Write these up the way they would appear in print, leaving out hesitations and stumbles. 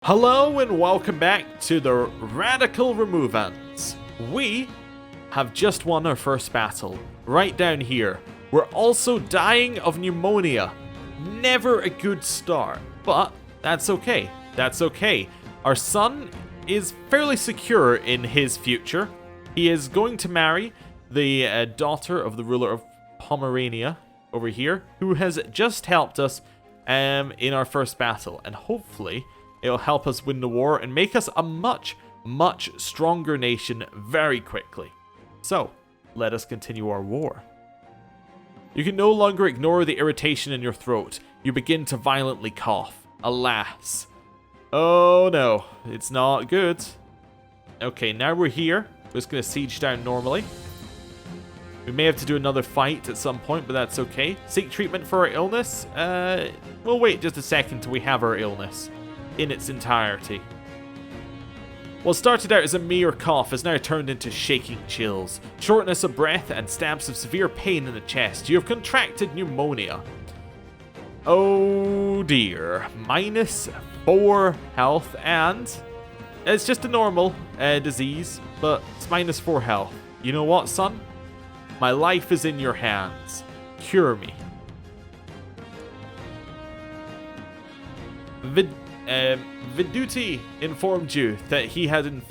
Hello and welcome back to the Radical Romuvans. We have just won our first battle, right down here. We're also dying of pneumonia. Never a good start, but that's okay. That's okay. Our son is fairly secure in his future. He is going to marry the daughter of the ruler of Pomerania over here, who has just helped us in our first battle, and hopefully it'll help us win the war and make us a much, much stronger nation very quickly. So, let us continue our war. You can no longer ignore the irritation in your throat. You begin to violently cough. Alas. Oh no, it's not good. Okay, now we're here. We're just going to siege down normally. We may have to do another fight at some point, but that's okay. Seek treatment for our illness. We'll wait just a second till we have our illness in its entirety. What started out as a mere cough has now turned into shaking chills, shortness of breath, and stabs of severe pain in the chest. You have contracted pneumonia. Oh dear. -4 health, and it's just a normal disease, but it's -4 health. You know what, son? My life is in your hands. Cure me. Viduti informed you that he had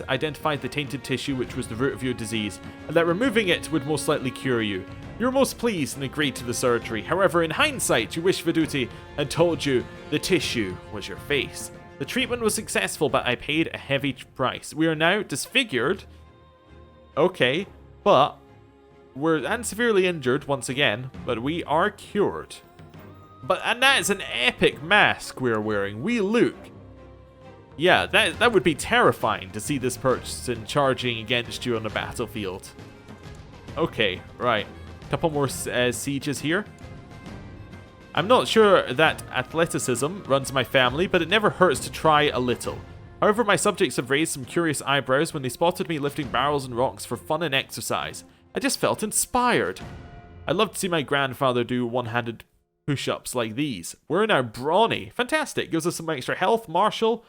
identified the tainted tissue which was the root of your disease, and that removing it would most likely cure you. You were most pleased and agreed to the surgery. However, in hindsight, you wish Viduti had told you the tissue was your face. The treatment was successful, but I paid a heavy price. We are now disfigured. Okay, but we're severely injured once again, but we are cured. And that is an epic mask we're wearing. We look. Yeah, that would be terrifying to see this person charging against you on the battlefield. Okay, right. Couple more sieges here. I'm not sure that athleticism runs my family, but it never hurts to try a little. However, my subjects have raised some curious eyebrows when they spotted me lifting barrels and rocks for fun and exercise. I just felt inspired. I'd love to see my grandfather do one-handed push-ups like these. We're now brawny. Fantastic. Gives us some extra health. Martial.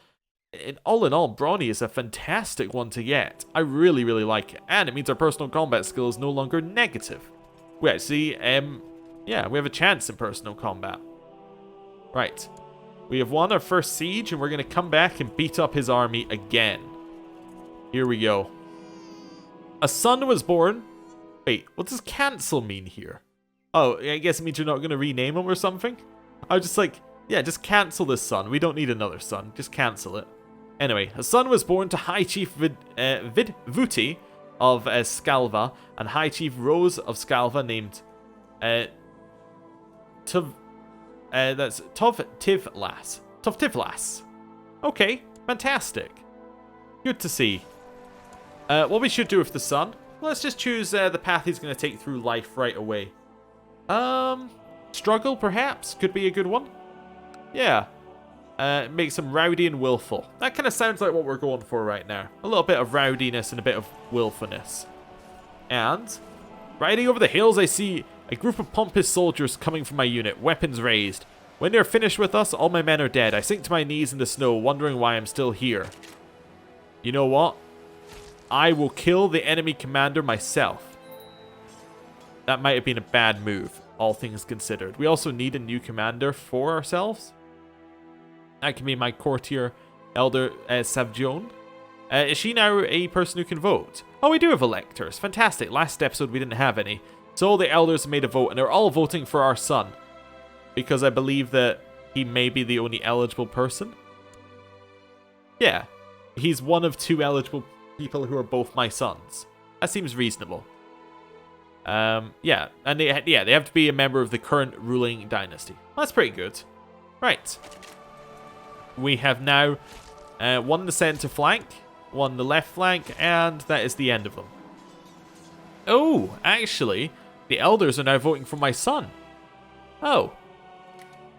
In all, brawny is a fantastic one to get. I really, really like it. And it means our personal combat skill is no longer negative. We actually, yeah, we have a chance in personal combat. Right. We have won our first siege, and we're going to come back and beat up his army again. Here we go. A son was born. Wait, what does cancel mean here? Oh, I guess it means you're not going to rename him or something? I was just like, yeah, just cancel this son. We don't need another son. Just cancel it. Anyway, a son was born to High Chief Vidvuti of Skalva and High Chief Rose of Skalva named that's Tovtivlas. Tovtivlas. Okay, fantastic. Good to see. What we should do with the son? Let's just choose the path he's going to take through life right away. Struggle, perhaps? Could be a good one. Yeah. Makes him rowdy and willful. That kind of sounds like what we're going for right now. A little bit of rowdiness and a bit of willfulness. And, riding over the hills, I see a group of pompous soldiers coming from my unit, weapons raised. When they're finished with us, all my men are dead. I sink to my knees in the snow, wondering why I'm still here. You know what? I will kill the enemy commander myself. That might have been a bad move, all things considered. We also need a new commander for ourselves. That can be my courtier elder, Subjugating. Is she now a person who can vote? Oh, we do have electors. Fantastic. Last episode we didn't have any. So all the elders made a vote, and they're all voting for our son. Because I believe that he may be the only eligible person. Yeah. He's one of 2 eligible people who are both my sons. That seems reasonable. Yeah, and they have to be a member of the current ruling dynasty. That's pretty good. Right. We have now won the center flank, won the left flank, and that is the end of them. Oh, actually, the elders are now voting for my son. Oh.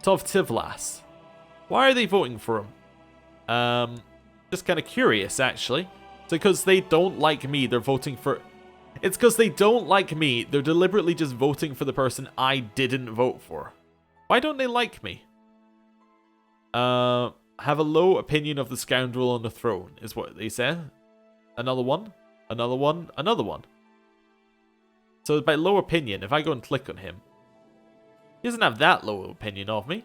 Tovtivlas. Why are they voting for him? Just kind of curious, actually. It's because they don't like me, they're voting for... It's because they don't like me. They're deliberately just voting for the person I didn't vote for. Why don't they like me? have a low opinion of the scoundrel on the throne, is what they say. Another one, another one, another one. So by low opinion, if I go and click on him, he doesn't have that low opinion of me.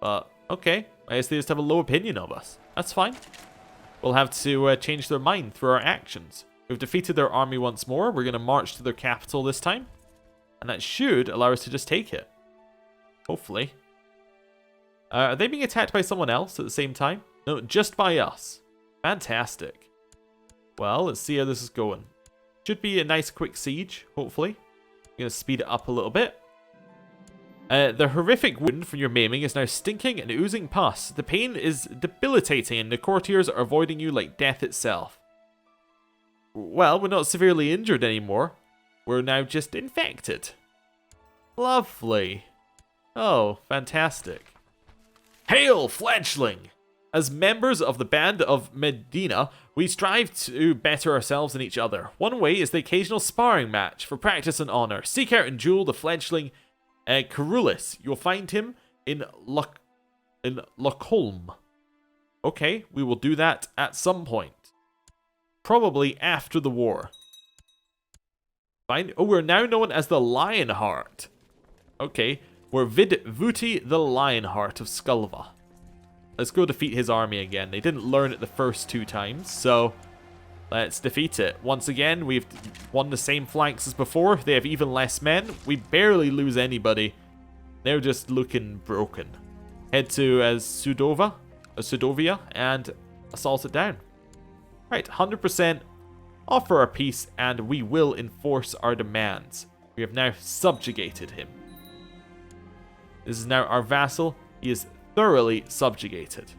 But, okay, I guess they just have a low opinion of us. That's fine. We'll have to change their mind through our actions. We've defeated their army once more. We're going to march to their capital this time. And that should allow us to just take it. Hopefully. Are they being attacked by someone else at the same time? No, just by us. Fantastic. Well, let's see how this is going. Should be a nice quick siege, hopefully. I'm going to speed it up a little bit. The horrific wound from your maiming is now stinking and oozing pus. The pain is debilitating and the courtiers are avoiding you like death itself. Well, we're not severely injured anymore. We're now just infected. Lovely. Oh, fantastic. Hail, fledgling! As members of the Band of Medina, we strive to better ourselves and each other. One way is the occasional sparring match for practice and honor. Seek out and duel the fledgling Carulis. You'll find him in Lockholm. Okay, we will do that at some point. Probably after the war. Fine. Oh, we're now known as the Lionheart. Okay, we're Vuti the Lionheart of Skulva. Let's go defeat his army again. They didn't learn it the first 2 times, so let's defeat it. Once again, we've won the same flanks as before. They have even less men. We barely lose anybody. They're just looking broken. Head to Sudovia and assault it down. Right, 100%. Offer our peace and we will enforce our demands. We have now subjugated him. This is now our vassal. He is thoroughly subjugated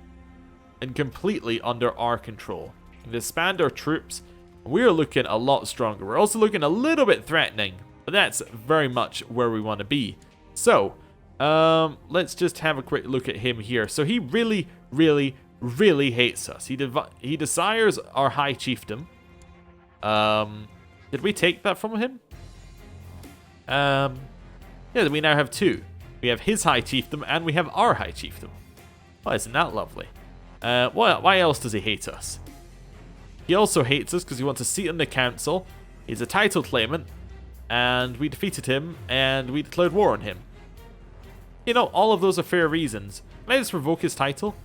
and completely under our control. We disband our troops. We're looking a lot stronger. We're also looking a little bit threatening, but that's very much where we want to be. So, let's just have a quick look at him here. So he really, really, really hates us. He desires our high chiefdom. Did we take that from him? Yeah, we now have 2. We have his high chiefdom and we have our high chiefdom. Well, isn't that lovely? Why else does he hate us? He also hates us because he wants a seat on the council. He's a title claimant. And we defeated him and we declared war on him. You know, all of those are fair reasons. Can I just revoke his title?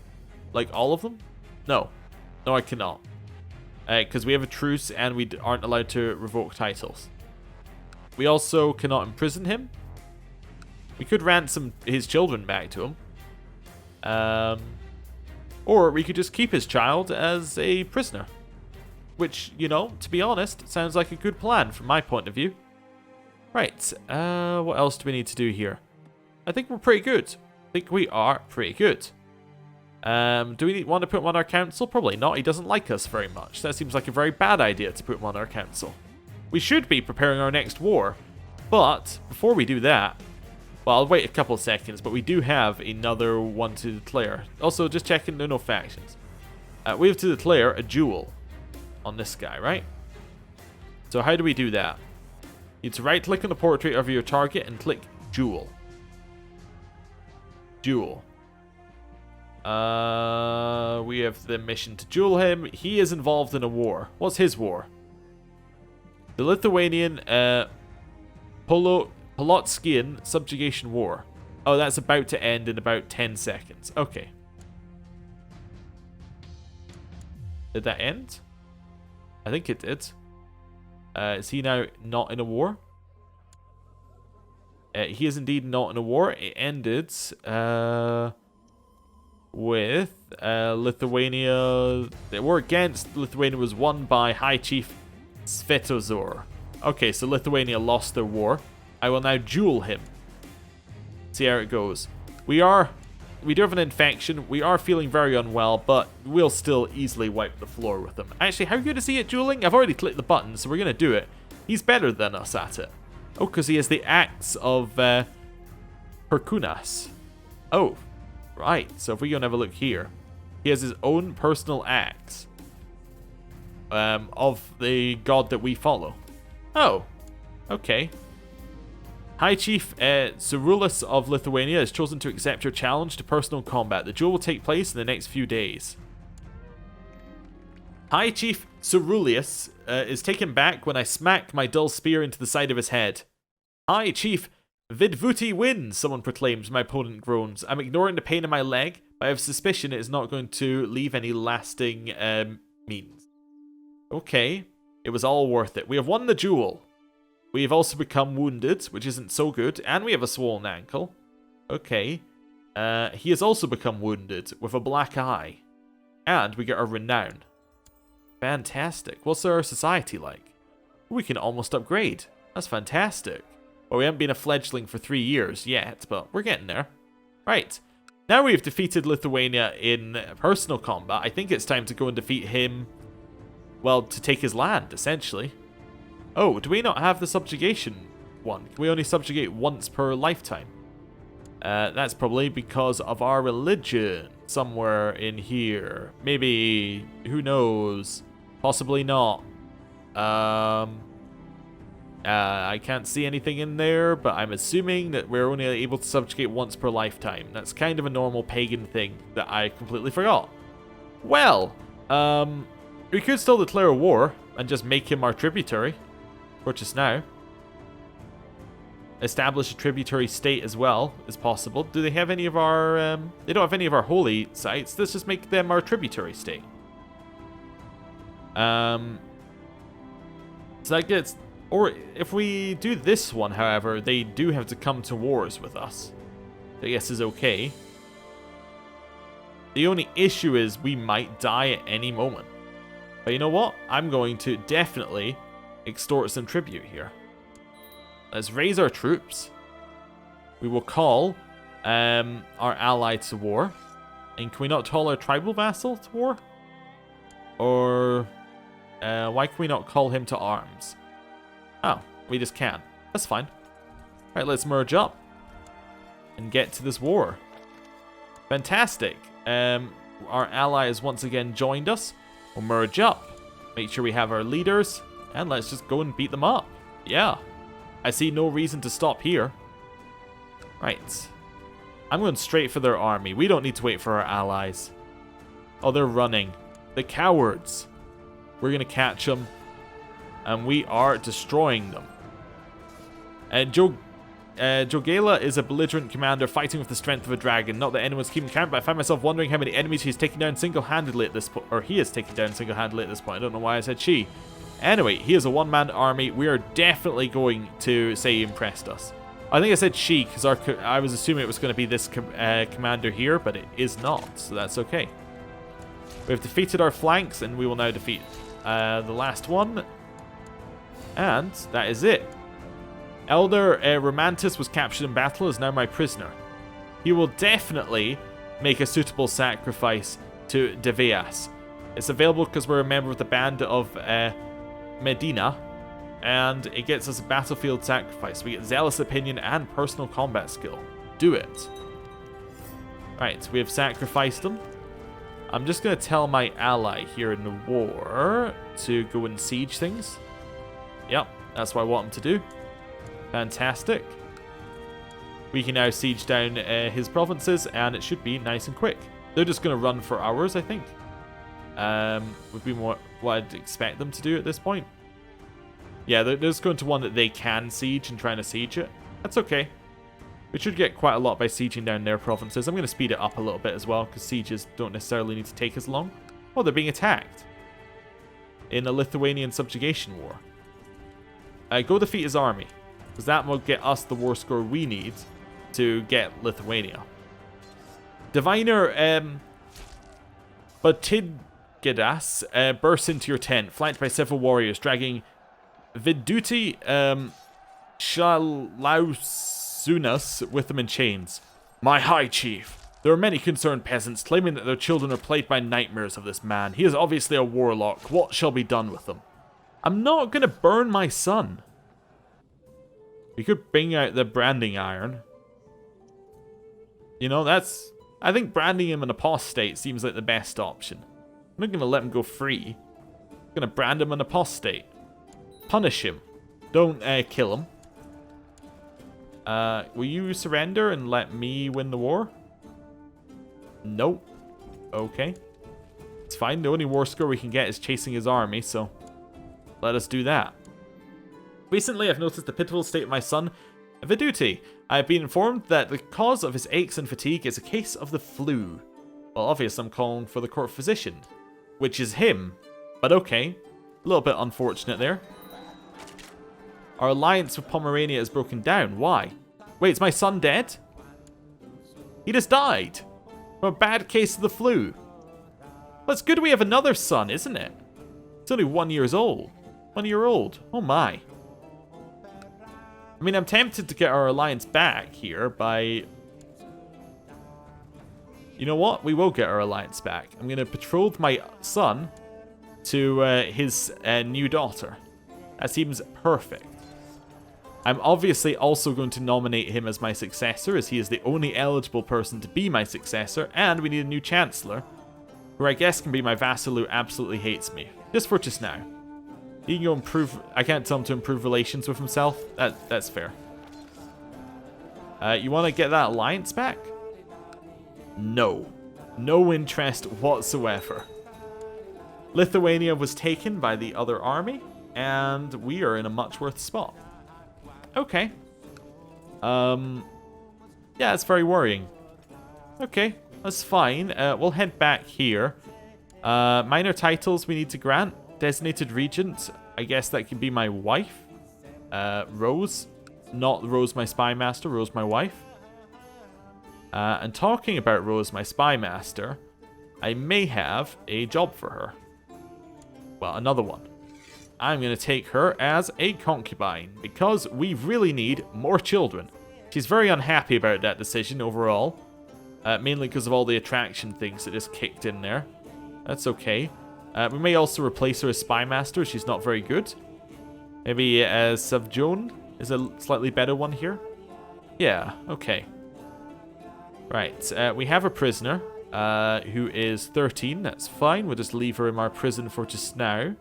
Like all of them? No. No, I cannot. Because we have a truce and we aren't allowed to revoke titles. We also cannot imprison him. We could ransom his children back to him. Or we could just keep his child as a prisoner. Which, you know, to be honest, sounds like a good plan from my point of view. Right, what else do we need to do here? I think we're pretty good. I think we are pretty good. Do we want to put him on our council? Probably not. He doesn't like us very much. That seems like a very bad idea to put him on our council. We should be preparing our next war. But before we do that, well, I'll wait a couple of seconds, but we do have another one to declare. Also, just checking there are no factions. We have to declare a duel on this guy, right? So how do we do that? You need to right-click on the portrait of your target and click duel. Duel. We have the mission to duel him. He is involved in a war. What's his war? The Lithuanian Polotskian subjugation war. Oh, that's about to end in about 10 seconds. Okay. Did that end? I think it did. Is he now not in a war? He is indeed not in a war. It ended with Lithuania. The war against Lithuania was won by High Chief Svetozor. Okay, so Lithuania lost their war. I will now duel him. See how it goes. We do have an infection. We are feeling very unwell, but we'll still easily wipe the floor with him. Actually, how good is he at dueling? I've already clicked the button, so we're going to do it. He's better than us at it. Oh, because he has the axe of Perkunas. Oh, right. So if we go and have a look here, he has his own personal axe of the god that we follow. Oh, okay. High Chief Cerulus of Lithuania has chosen to accept your challenge to personal combat. The duel will take place in the next few days. High Chief Cerulus is taken back when I smack my dull spear into the side of his head. High Chief Vidvuti wins, someone proclaims. My opponent groans. I'm ignoring the pain in my leg, but I have suspicion it is not going to leave any lasting means. Okay, it was all worth it. We have won the duel. We have also become wounded, which isn't so good, and we have a swollen ankle. Okay. He has also become wounded with a black eye. And we get our renown. Fantastic. What's our society like? We can almost upgrade. That's fantastic. Well, we haven't been a fledgling for 3 years yet, but we're getting there. Right. Now we've defeated Lithuania in personal combat. I think it's time to go and defeat him, well, to take his land, essentially. Oh, do we not have the subjugation one? Can we only subjugate once per lifetime? That's probably because of our religion somewhere in here. Maybe, who knows? Possibly not. I can't see anything in there, but I'm assuming that we're only able to subjugate once per lifetime. That's kind of a normal pagan thing that I completely forgot. Well, we could still declare a war and just make him our tributary. For just now. Establish a tributary state as well is possible. Do they have any of our... they don't have any of our holy sites. Let's just make them our tributary state. So that gets... Or if we do this one, however, they do have to come to wars with us. I guess is okay. The only issue is we might die at any moment. But you know what? I'm going to definitely extort some tribute here. Let's raise our troops. We will call our ally to war. And can we not call our tribal vassal to war? Or why can we not call him to arms? Oh, we just can. That's fine. Alright, let's merge up and get to this war. Fantastic. Our ally has once again joined us. We'll merge up. Make sure we have our leaders. And let's just go and beat them up. Yeah. I see no reason to stop here. Right. I'm going straight for their army. We don't need to wait for our allies. Oh, they're running. The cowards. We're going to catch them. And we are destroying them. Jogela is a belligerent commander fighting with the strength of a dragon. Not that anyone's keeping count, but I find myself wondering how many enemies he's taken down single-handedly at this point. Or he is taking down single-handedly at this point. I don't know why I said she. Anyway, he is a one-man army. We are definitely going to say he impressed us. I think I said she because I was assuming it was going to be this commander here, but it is not, so that's okay. We have defeated our flanks, and we will now defeat the last one. And that is it. Elder Romantis was captured in battle, is now my prisoner. He will definitely make a suitable sacrifice to Deveas. It's available because we're a member of the band of Medina, and it gets us a battlefield sacrifice. We get zealous opinion and personal combat skill. Do it. Right, we have sacrificed them. I'm just going to tell my ally here in the war to go and siege things. Yep, that's what I want him to do. Fantastic. We can now siege down his provinces, and it should be nice and quick. They're just going to run for hours, I think. Would be more what I'd expect them to do at this point. Yeah, they're just going to one that they can siege and trying to siege it. That's okay. We should get quite a lot by sieging down their provinces. I'm going to speed it up a little bit as well, because sieges don't necessarily need to take as long. Oh, they're being attacked. In a Lithuanian subjugation war. Go defeat his army, because that will get us the war score we need to get Lithuania. Diviner Batidgedas bursts into your tent, flanked by several warriors, dragging Viduti Shalausunas with them in chains. My high chief, there are many concerned peasants claiming that their children are plagued by nightmares of this man. He is obviously a warlock. What shall be done with them? I'm not going to burn my son. We could bring out the branding iron. You know, that's... I think branding him an apostate seems like the best option. I'm not going to let him go free. I'm going to brand him an apostate. Punish him. Don't kill him. Will you surrender and let me win the war? Nope. Okay. It's fine. The only war score we can get is chasing his army, so let us do that. Recently, I've noticed the pitiful state of my son, Veduti. I have been informed that the cause of his aches and fatigue is a case of the flu. Well, obviously, I'm calling for the court physician, which is him. But okay. A little bit unfortunate there. Our alliance with Pomerania is broken down. Why? Wait, is my son dead? He just died from a bad case of the flu. Well, it's good we have another son, isn't it? It's only 1 year old. 1 year old. Oh my. I mean, I'm tempted to get our alliance back here by... You know what? We will get our alliance back. I'm going to betroth my son to his new daughter. That seems perfect. I'm obviously also going to nominate him as my successor, as he is the only eligible person to be my successor, and we need a new chancellor, who I guess can be my vassal who absolutely hates me. Just for just now. He can go improve... I can't tell him to improve relations with himself. That's fair. You want to get that alliance back? No. No interest whatsoever. Lithuania was taken by the other army, and we are in a much worse spot. Okay. Yeah, it's very worrying. Okay, that's fine. We'll head back here. Minor titles we need to grant. Designated regent. I guess that could be my wife. Rose. Not Rose, my spy master. Rose, my wife. And talking about Rose, my spy master, I may have a job for her. Well, another one. I'm going to take her as a concubine, because we really need more children. She's very unhappy about that decision overall. Mainly because of all the attraction things that just kicked in there. That's okay. We may also replace her as spy master. She's not very good. Maybe Subjugating is a slightly better one here. Yeah, okay. Right, we have a prisoner who is 13. That's fine. We'll just leave her in our prison for just now.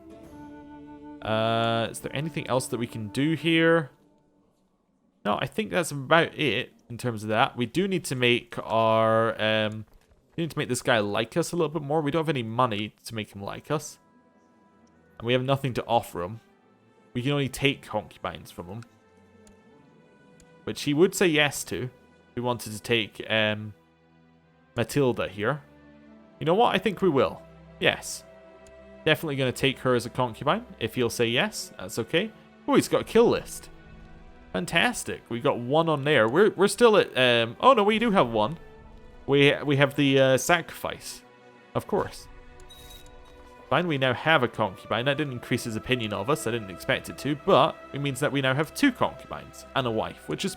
Is there anything else that we can do here? No, I think that's about it in terms of that. We do need to make our... we need to make this guy like us a little bit more. We don't have any money to make him like us. And we have nothing to offer him. We can only take concubines from him. Which he would say yes to. We wanted to take Matilda here. You know what? I think we will. Yes. Definitely going to take her as a concubine. If he'll say yes, that's okay. Oh, he's got a kill list. Fantastic. We got one on there. We're still at... oh, no, we do have one. We have the sacrifice. Of course. Fine, we now have a concubine. That didn't increase his opinion of us. I didn't expect it to. But it means that we now have 2 concubines and a wife, which is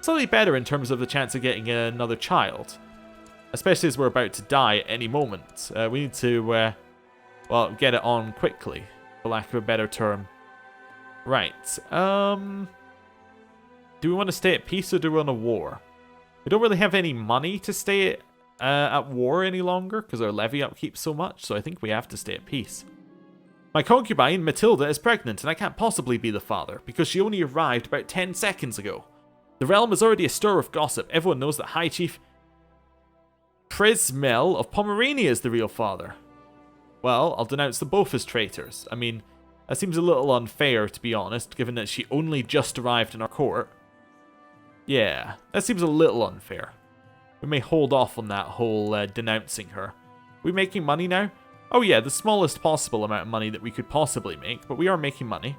slightly better in terms of the chance of getting another child. Especially as we're about to die at any moment. We need to, well, get it on quickly, for lack of a better term. Right. Do we want to stay at peace or do we want a war? We don't really have any money to stay at war any longer because our levy upkeeps so much, so I think we have to stay at peace. My concubine, Matilda, is pregnant and I can't possibly be the father because she only arrived about 10 seconds ago. The realm is already astir with gossip. Everyone knows that High Chief Prismel of Pomerania is the real father. Well, I'll denounce them both as traitors. I mean, that seems a little unfair, to be honest, given that she only just arrived in our court. Yeah, that seems a little unfair. We may hold off on that whole denouncing her. Are we making money now? Oh yeah, the smallest possible amount of money that we could possibly make, but we are making money.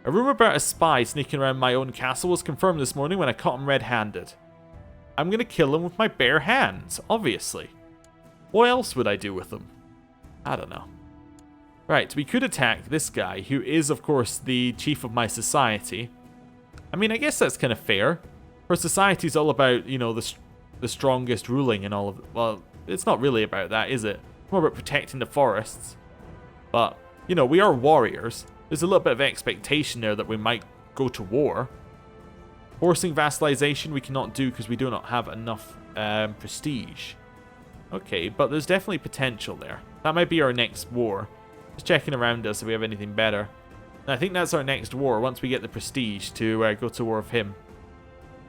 A rumor about a spy sneaking around my own castle was confirmed this morning when I caught him red-handed. I'm going to kill him with my bare hands, obviously. What else would I do with him? I don't know. Right, we could attack this guy, who is, of course, the chief of my society. I mean, I guess that's kind of fair. Her society's all about, you know, the strongest ruling and all of... Well, it's not really about that, is it? It's more about protecting the forests. But, you know, we are warriors. There's a little bit of expectation there that we might go to war. Forcing vassalization we cannot do because we do not have enough prestige. Okay, but there's definitely potential there. That might be our next war. Just checking around us if we have anything better. And I think that's our next war once we get the prestige to go to war with him.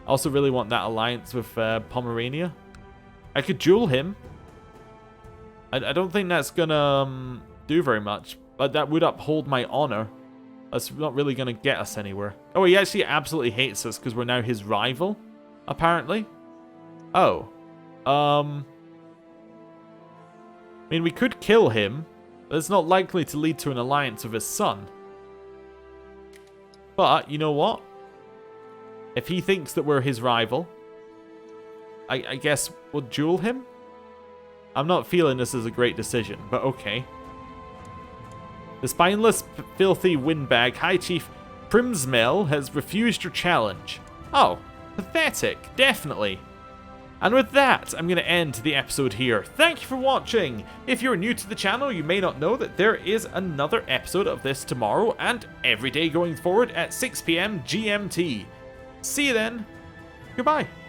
I also really want that alliance with Pomerania. I could duel him. I don't think that's gonna do very much, but that would uphold my honor. That's not really gonna get us anywhere. Oh, he actually absolutely hates us because we're now his rival, apparently. Oh. I mean, we could kill him, but it's not likely to lead to an alliance with his son. But, you know what? If he thinks that we're his rival, I guess we'll duel him? I'm not feeling this is a great decision, but okay. The spineless, filthy windbag High Chief Primsmel has refused your challenge. Oh, pathetic, definitely. And with that, I'm going to end the episode here. Thank you for watching. If you're new to the channel, you may not know that there is another episode of this tomorrow and every day going forward at 6 PM GMT. See you then. Goodbye.